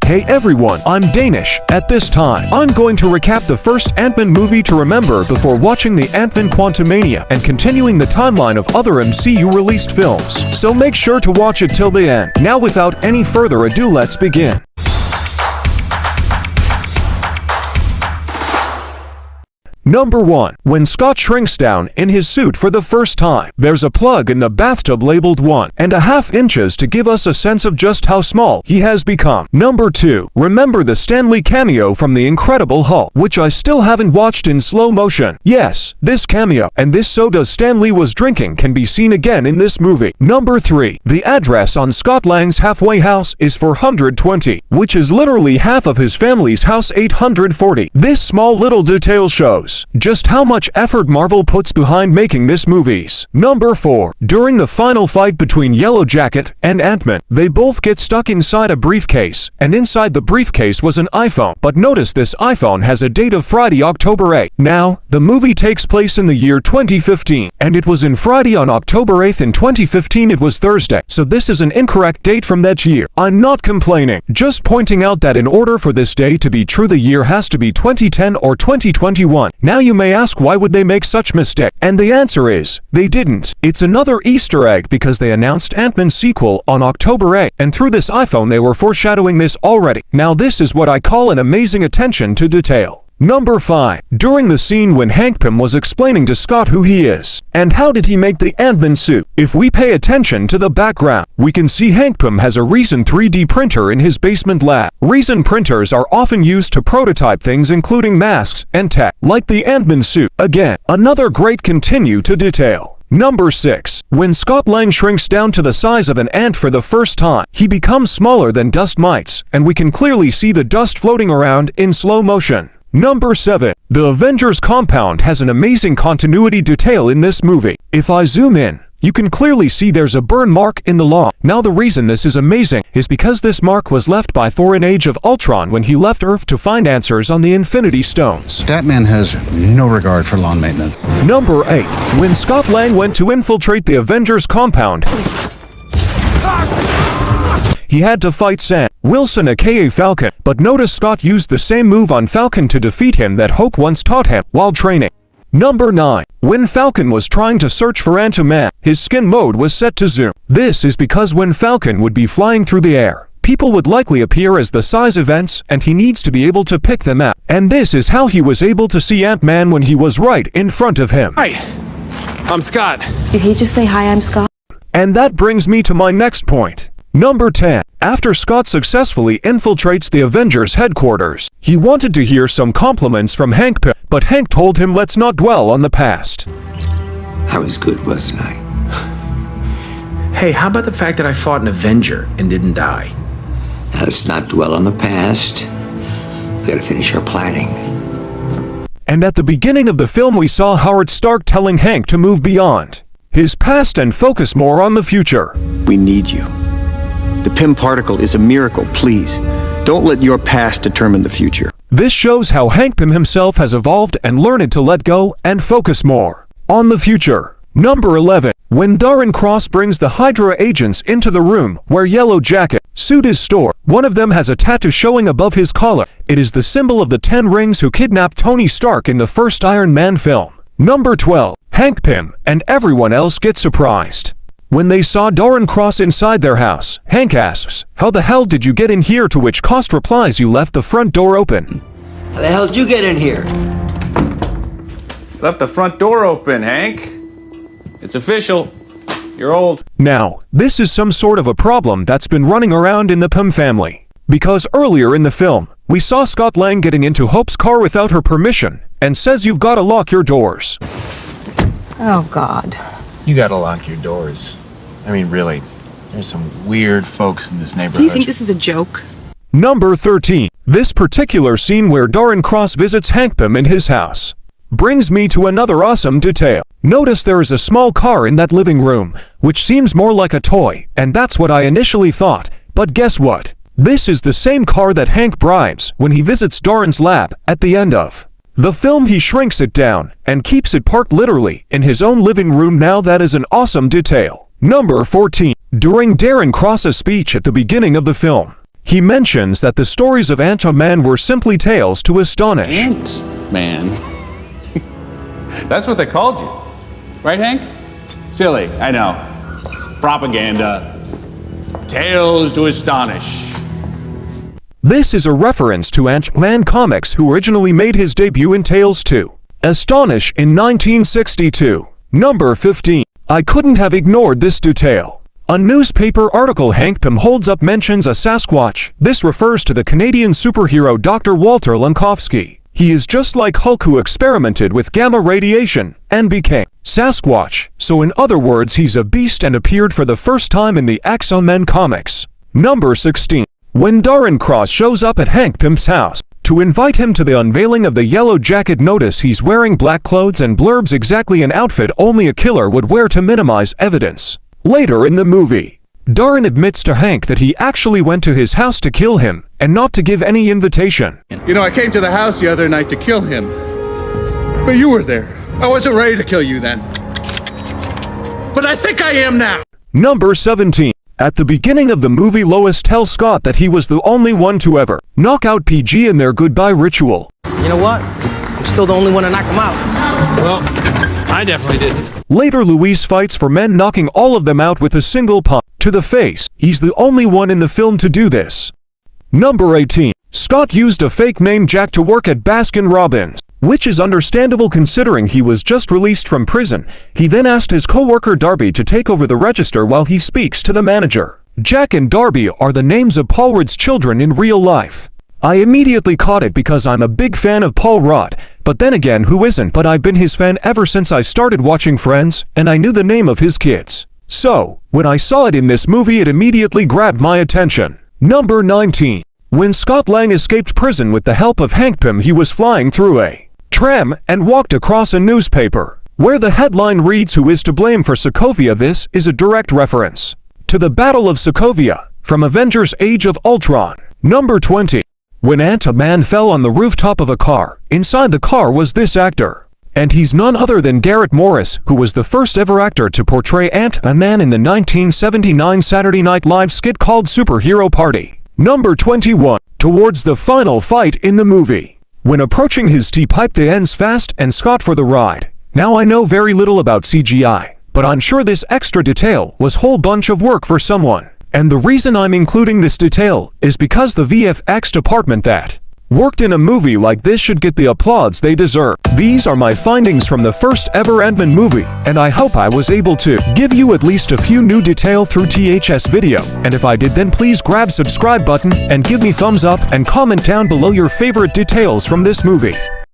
Hey everyone, I'm Danish. At this time, I'm going to recap the first Ant-Man movie to remember before watching the Ant-Man Quantumania and continuing the timeline of other MCU-released films. So make sure to watch it till the end. Now without any further ado, let's begin. Number 1. When Scott shrinks down in his suit for the first time, there's a plug in the bathtub labeled 1.5 inches to give us a sense of just how small he has become. Number 2. Remember the Stan Lee cameo from The Incredible Hulk, which I still haven't watched in slow motion. Yes, this cameo and this soda Stan Lee was drinking can be seen again in this movie. Number 3. The address on Scott Lang's halfway house is 420, which is literally half of his family's house 840. This small little detail shows just how much effort Marvel puts behind making this movies. Number 4. During the final fight between Yellowjacket and Ant-Man, they both get stuck inside a briefcase, and inside the briefcase was an iPhone. But notice this iPhone has a date of Friday, October 8. Now, the movie takes place in the year 2015, and it was in Friday on October 8 in 2015 it was Thursday, so this is an incorrect date from that year. I'm not complaining, just pointing out that in order for this day to be true the year has to be 2010 or 2021. Now you may ask why would they make such mistake? And the answer is, they didn't. It's another Easter egg because they announced Ant-Man's sequel on October 8, and through this iPhone they were foreshadowing this already. Now this is what I call an amazing attention to detail. Number 5. During the scene when Hank Pym was explaining to Scott who he is, and how did he make the Ant-Man suit, if we pay attention to the background, we can see Hank Pym has a Resin 3D printer in his basement lab. Resin printers are often used to prototype things including masks and tech, like the Ant-Man suit. Again, another great continue to detail. Number 6. When Scott Lang shrinks down to the size of an ant for the first time, he becomes smaller than dust mites, and we can clearly see the dust floating around in slow motion. Number 7. The Avengers compound has an amazing continuity detail in this movie. If I zoom in, you can clearly see there's a burn mark in the lawn. Now the reason this is amazing is because this mark was left by Thor in Age of Ultron when he left Earth to find answers on the Infinity Stones. That man has no regard for lawn maintenance. Number 8. When Scott Lang went to infiltrate the Avengers compound, he had to fight Sam Wilson aka Falcon, but notice Scott used the same move on Falcon to defeat him that Hope once taught him while training. Number 9. When Falcon was trying to search for AntMan, his skin mode was set to zoom. This is because when Falcon would be flying through the air, people would likely appear as the size events and he needs to be able to pick them out. And this is how he was able to see Ant-Man when he was right in front of him. Hi, I'm Scott. Did he just say hi, I'm Scott? And that brings me to my next point. Number 10. After Scott successfully infiltrates the Avengers headquarters, he wanted to hear some compliments from Hank Pym, but Hank told him let's not dwell on the past. I was good, wasn't I? Hey, how about the fact that I fought an Avenger and didn't die? Now let's not dwell on the past. We gotta finish our planning. And at the beginning of the film we saw Howard Stark telling Hank to move beyond his past and focus more on the future. We need you. The Pym particle is a miracle, please. Don't let your past determine the future. This shows how Hank Pym himself has evolved and learned to let go and focus more on the future. Number 11. When Darren Cross brings the Hydra agents into the room where Yellowjacket suit is stored, one of them has a tattoo showing above his collar. It is the symbol of the 10 rings who kidnapped Tony Stark in the first Iron Man film. Number 12. Hank Pym and everyone else get surprised when they saw Darren Cross inside their house. Hank asks, "How the hell did you get in here?" To which Cost replies, "You left the front door open." How the hell did you get in here? Left the front door open, Hank. It's official. You're old. Now, this is some sort of a problem that's been running around in the Pym family. Because earlier in the film, we saw Scott Lang getting into Hope's car without her permission and says you've got to lock your doors. Oh, God. You gotta lock your doors. I mean, really, there's some weird folks in this neighborhood. Do you think this is a joke? Number 13. This particular scene where Darren Cross visits Hank Pym in his house brings me to another awesome detail. Notice there is a small car in that living room, which seems more like a toy, and that's what I initially thought. But guess what? This is the same car that Hank bribes when he visits Darren's lab at the end of the film. He shrinks it down and keeps it parked literally in his own living room. Now that is an awesome detail. Number 14. During Darren Cross's speech at the beginning of the film, He mentions that the stories of AntMan were simply tales to astonish. AntMan? That's what they called you. Right, Hank? Silly, I know. Propaganda. Tales to astonish. This is a reference to AntMan Comics, who originally made his debut in Tales to Astonish in 1962. Number 15. I couldn't have ignored this detail. A newspaper article Hank Pym holds up mentions a Sasquatch. This refers to the Canadian superhero Dr. Walter Lankowski. He is just like Hulk, who experimented with gamma radiation and became Sasquatch. So in other words, he's a beast and appeared for the first time in the AntMan comics. Number 16. When Darren Cross shows up at Hank Pym's house to invite him to the unveiling of the Yellowjacket, notice he's wearing black clothes and blurbs exactly an outfit only a killer would wear to minimize evidence. Later in the movie, Darren admits to Hank that he actually went to his house to kill him and not to give any invitation. You know, I came to the house the other night to kill him, but you were there. I wasn't ready to kill you then, but I think I am now. Number 17. At the beginning of the movie, Lois tells Scott that he was the only one to ever knock out PG in their goodbye ritual. You know what? I'm still the only one to knock him out. Well, I definitely didn't. Later, Louise fights for men, knocking all of them out with a single punch to the face. He's the only one in the film to do this. Number 18. Scott used a fake name Jack to work at Baskin Robbins, which is understandable considering he was just released from prison. He then asked his co-worker Darby to take over the register while he speaks to the manager. Jack and Darby are the names of Paul Rudd's children in real life. I immediately caught it because I'm a big fan of Paul Rudd, but then again, who isn't? But I've been his fan ever since I started watching Friends, and I knew the name of his kids. So, when I saw it in this movie, it immediately grabbed my attention. Number 19. When Scott Lang escaped prison with the help of Hank Pym, he was flying through a tram and walked across a newspaper where the headline reads, "Who is to blame for Sokovia?" This is a direct reference to the Battle of Sokovia from Avengers Age of Ultron. Number 20. When AntMan fell on the rooftop of a car, inside the car was this actor. And he's none other than Garrett Morris, who was the first ever actor to portray AntMan in the 1979 Saturday Night Live skit called Superhero Party. Number 21. Towards the final fight in the movie, when approaching his T-pipe, the ends fast and Scott for the ride. Now I know very little about CGI, but I'm sure this extra detail was whole bunch of work for someone. And the reason I'm including this detail is because the VFX department that worked in a movie like this should get the applause they deserve. These are my findings from the first ever AntMan movie, and I hope I was able to give you at least a few new detail through THS video. And if I did, then please grab subscribe button and give me thumbs up and comment down below your favorite details from this movie.